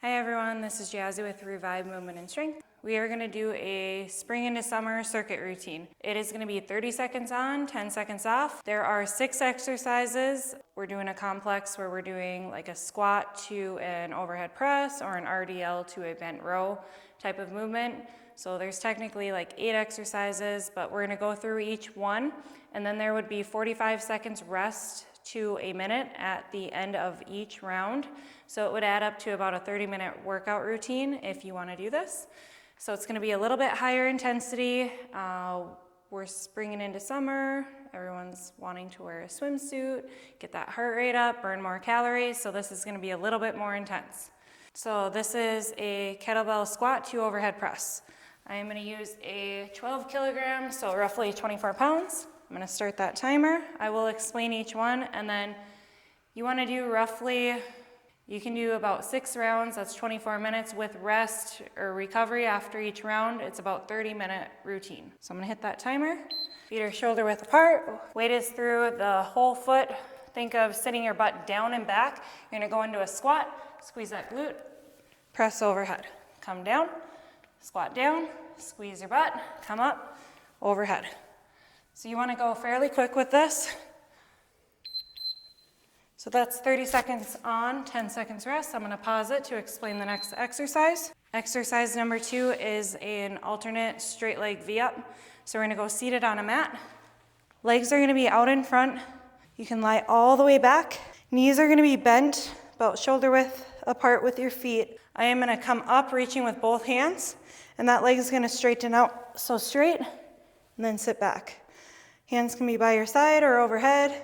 Hi everyone, this is Jazzy with Revive Movement and Strength. We are going to do a spring into summer circuit routine. It is going to be 30 seconds on, 10 seconds off. There are 6 exercises. We're doing a complex where we're doing like a squat to an overhead press or an RDL to a bent row type of movement. So there's technically like 8 exercises, but we're going to go through each one, and then there would be 45 seconds rest to a minute at the end of each round. So it would add up to about a 30-minute workout routine if you want to do this. So it's going to be a little bit higher intensity. We're springing into summer. Everyone's wanting to wear a swimsuit, get that heart rate up, burn more calories. So this is going to be a little bit more intense. So this is a kettlebell squat to overhead press. I am going to use a 12 kilograms, so roughly 24 pounds. I'm going to start that timer. I will explain each one, and then you want to do roughly, you can do about 6 rounds, that's 24 minutes with rest or recovery after each round. It's about 30-minute routine. So I'm going to hit that timer. Feet are shoulder width apart. Weight is through the whole foot. Think of sitting your butt down and back. You're going to go into a squat, squeeze that glute, press overhead. Come down, squat down, squeeze your butt, come up, overhead. So you want to go fairly quick with this. So that's 30 seconds on, 10 seconds rest. I'm going to pause it to explain the next exercise. Exercise number 2 is an alternate straight leg V-up. So we're going to go seated on a mat. Legs are going to be out in front. You can lie all the way back. Knees are going to be bent, about shoulder width apart with your feet. I am going to come up, reaching with both hands, and that leg is going to straighten out, so straight, and then sit back. Hands can be by your side or overhead.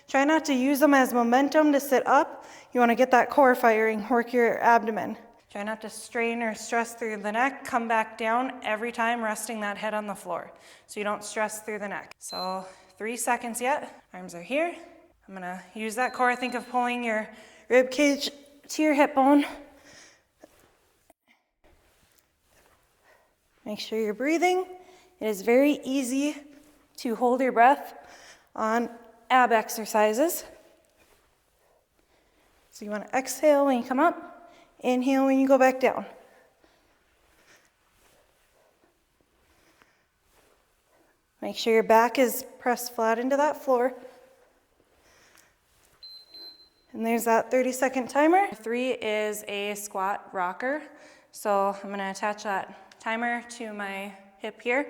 Try not to use them as momentum to sit up. You want to get that core firing, work your abdomen. Try not to strain or stress through the neck. Come back down every time, resting that head on the floor so you don't stress through the neck. So 3 seconds yet. Arms are here. I'm going to use that core. Think of pulling your rib cage to your hip bone. Make sure you're breathing. It is very easy to hold your breath on ab exercises. So you want to exhale when you come up, inhale when you go back down. Make sure your back is pressed flat into that floor. And there's that 30-second timer. 3 is a squat rocker. So I'm going to attach that timer to my hip here.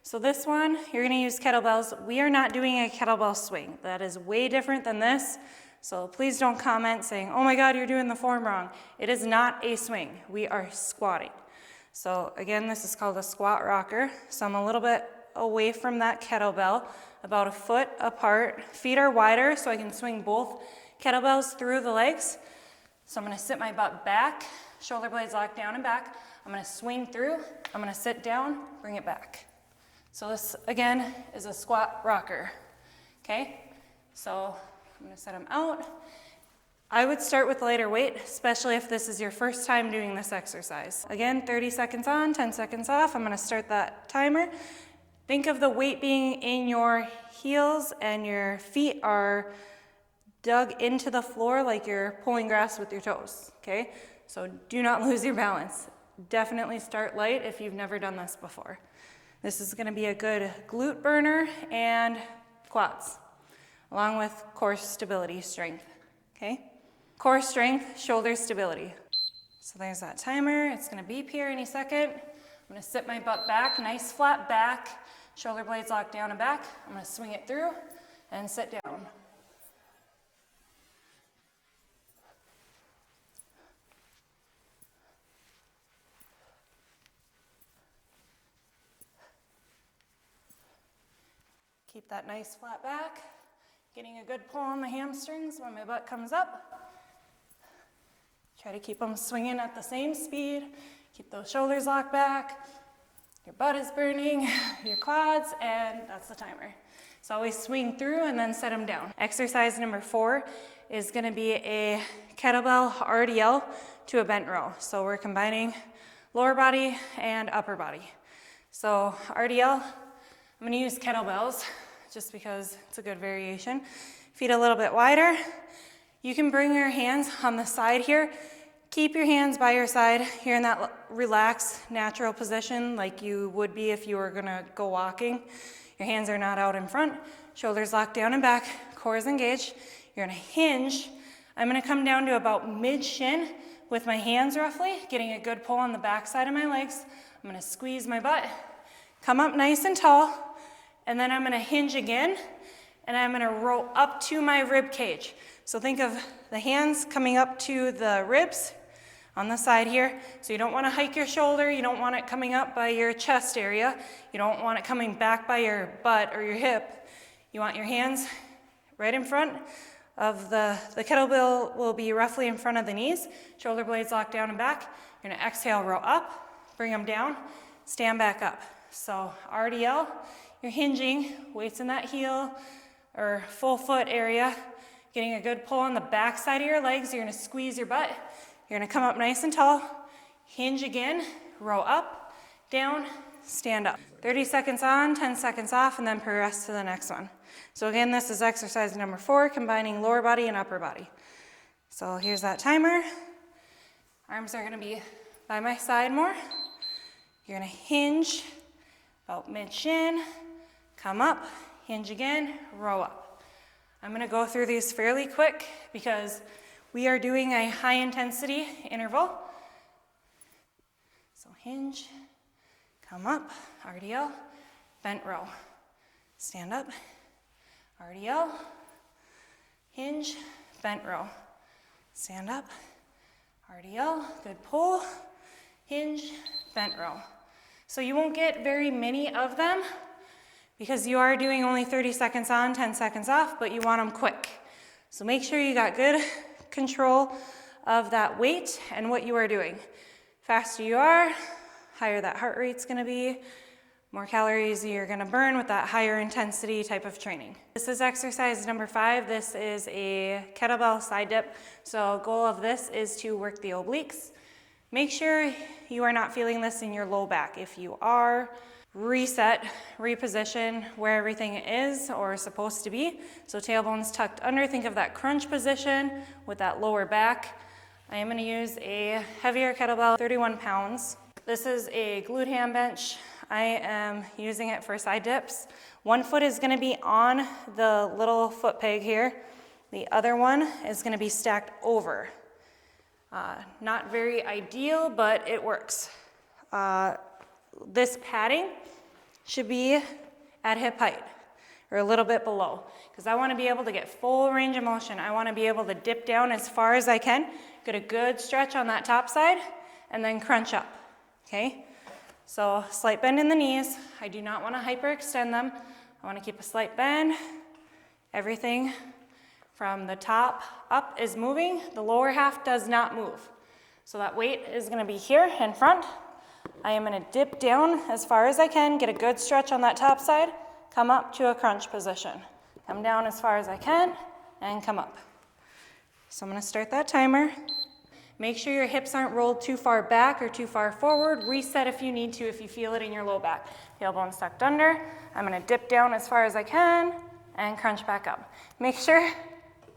So this one, you're going to use kettlebells. We are not doing a kettlebell swing. That is way different than this. So please don't comment saying, oh my God, you're doing the form wrong. It is not a swing. We are squatting. So again, this is called a squat rocker. So I'm a little bit away from that kettlebell, about a foot apart. Feet are wider so I can swing both kettlebells through the legs. So I'm going to sit my butt back, shoulder blades locked down and back. I'm going to swing through. I'm going to sit down, bring it back. So this, again, is a squat rocker, okay? So I'm gonna set them out. I would start with lighter weight, especially if this is your first time doing this exercise. Again, 30 seconds on, 10 seconds off. I'm gonna start that timer. Think of the weight being in your heels and your feet are dug into the floor like you're pulling grass with your toes, okay? So do not lose your balance. Definitely start light if you've never done this before. This is going to be a good glute burner and quads, along with core stability, strength, okay? Core strength, shoulder stability. So there's that timer. It's going to beep here any second. I'm going to sit my butt back, nice flat back, shoulder blades locked down and back. I'm going to swing it through and sit down. Keep that nice flat back, getting a good pull on the hamstrings when my butt comes up. Try to keep them swinging at the same speed. Keep those shoulders locked back. Your butt is burning, your quads, and that's the timer. So always swing through and then set them down. Exercise number 4 is going to be a kettlebell RDL to a bent row. So we're combining lower body and upper body. So RDL, I'm going to use kettlebells just because it's a good variation. Feet a little bit wider. You can bring your hands on the side here Keep your hands by your side. You're in that relaxed, natural position like you would be if you were gonna go walking. Your hands are not out in front, shoulders locked down and back, core is engaged. You're gonna hinge. I'm gonna come down to about mid-shin with my hands roughly, getting a good pull on the back side of my legs. I'm gonna squeeze my butt, come up nice and tall, and then I'm gonna hinge again, and I'm gonna roll up to my rib cage. So think of the hands coming up to the ribs on the side here. So you don't wanna hike your shoulder, you don't want it coming up by your chest area, you don't want it coming back by your butt or your hip. You want your hands right in front of the kettlebell will be roughly in front of the knees, shoulder blades locked down and back. You're gonna exhale, roll up, bring them down, stand back up. So RDL, you're hinging, weights in that heel or full foot area, getting a good pull on the back side of your legs. You're gonna squeeze your butt. You're gonna come up nice and tall, hinge again, roll up, down, stand up. 30 seconds on, 10 seconds off, and then progress to the next one. So again, this is exercise number 4, combining lower body and upper body. So here's that timer. Arms are gonna be by my side more. You're gonna hinge about mid-shin, come up, hinge again, roll up. I'm gonna go through these fairly quick because we are doing a high intensity interval. So hinge, come up, RDL, bent row. Stand up, RDL, hinge, bent row. Stand up, RDL, good pull, hinge, bent row. So you won't get very many of them because you are doing only 30 seconds on, 10 seconds off, but you want them quick. So make sure you got good control of that weight and what you are doing. Faster you are, higher that heart rate's gonna be, more calories you're gonna burn with that higher intensity type of training. This is exercise number 5. This is a kettlebell side dip. So goal of this is to work the obliques. Make sure you are not feeling this in your low back. If you are, reset, reposition where everything is or is supposed to be. So tailbone's tucked under. Think of that crunch position with that lower back. I am gonna use a heavier kettlebell, 31 pounds. This is a glute ham bench. I am using it for side dips. One foot is gonna be on the little foot peg here. The other one is gonna be stacked over. Not very ideal, but it works. This padding should be at hip height or a little bit below because I want to be able to get full range of motion. I want to be able to dip down as far as I can, get a good stretch on that top side, and then crunch up, okay? So slight bend in the knees. I do not want to hyperextend them. I want to keep a slight bend. Everything from the top up is moving. The lower half does not move. So that weight is going to be here in front. I am going to dip down as far as I can, get a good stretch on that top side, come up to a crunch position. Come down as far as I can, and come up. So I'm going to start that timer. Make sure your hips aren't rolled too far back or too far forward. Reset if you need to, if you feel it in your low back. Tailbone tucked under. I'm going to dip down as far as I can, and crunch back up. Make sure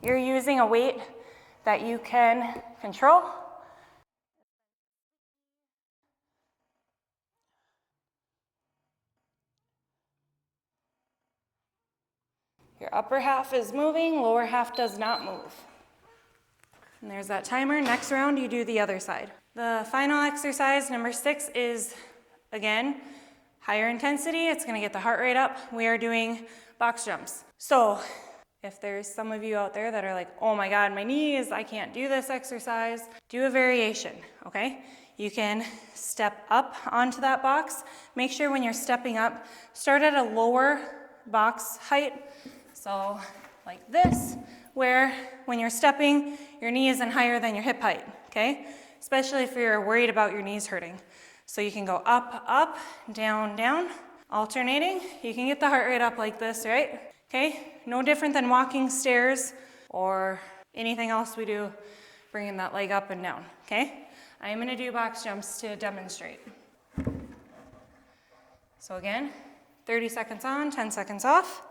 you're using a weight that you can control. Your upper half is moving, lower half does not move. And there's that timer. Next round, you do the other side. The final exercise, number 6, is, again, higher intensity. It's gonna get the heart rate up. We are doing box jumps. So if there's some of you out there that are like, oh my God, my knees, I can't do this exercise, do a variation, okay? You can step up onto that box. Make sure when you're stepping up, start at a lower box height. So like this, where when you're stepping, your knee isn't higher than your hip height, okay? Especially if you're worried about your knees hurting. So you can go up, up, down, down, alternating. You can get the heart rate up like this, right? Okay, no different than walking stairs or anything else we do, bringing that leg up and down, okay? I am gonna do box jumps to demonstrate. So again, 30 seconds on, 10 seconds off.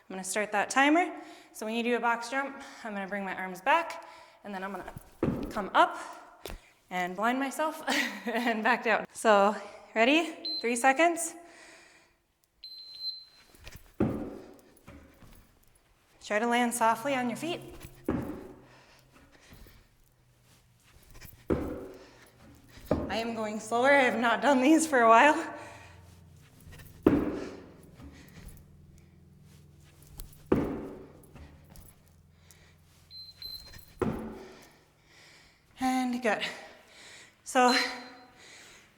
I'm gonna start that timer. So when you do a box jump, I'm gonna bring my arms back, and then I'm gonna come up and blind myself and back down. So ready? 3 seconds. Try to land softly on your feet. I am going slower. I have not done these for a while. And good. So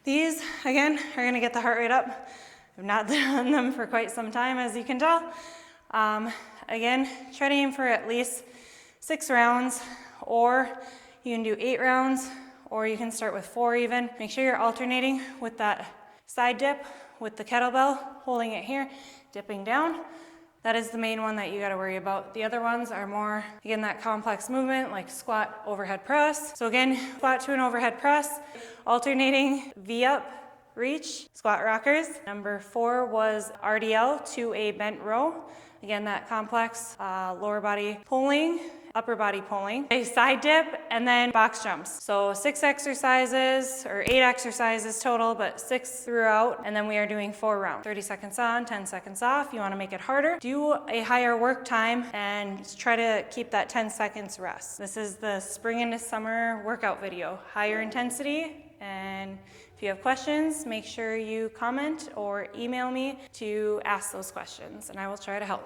these, again, are gonna get the heart rate up. I've not done them for quite some time, as you can tell. Again, try to aim for at least 6 rounds, or you can do 8 rounds, or you can start with 4 even. Make sure you're alternating with that side dip with the kettlebell, holding it here, dipping down. That is the main one that you gotta worry about. The other ones are more, again, that complex movement, like squat, overhead press. So again, squat to an overhead press, alternating V up, reach, squat rockers. Number 4 was RDL to a bent row. Again, that complex lower body pulling, upper body pulling. A side dip, and then box jumps. So 6 exercises, or 8 exercises total, but 6 throughout. And then we are doing 4 rounds. 30 seconds on, 10 seconds off. You wanna make it harder. Do a higher work time and try to keep that 10 seconds rest. This is the spring into summer workout video. Higher intensity, and if you have questions, make sure you comment or email me to ask those questions, and I will try to help.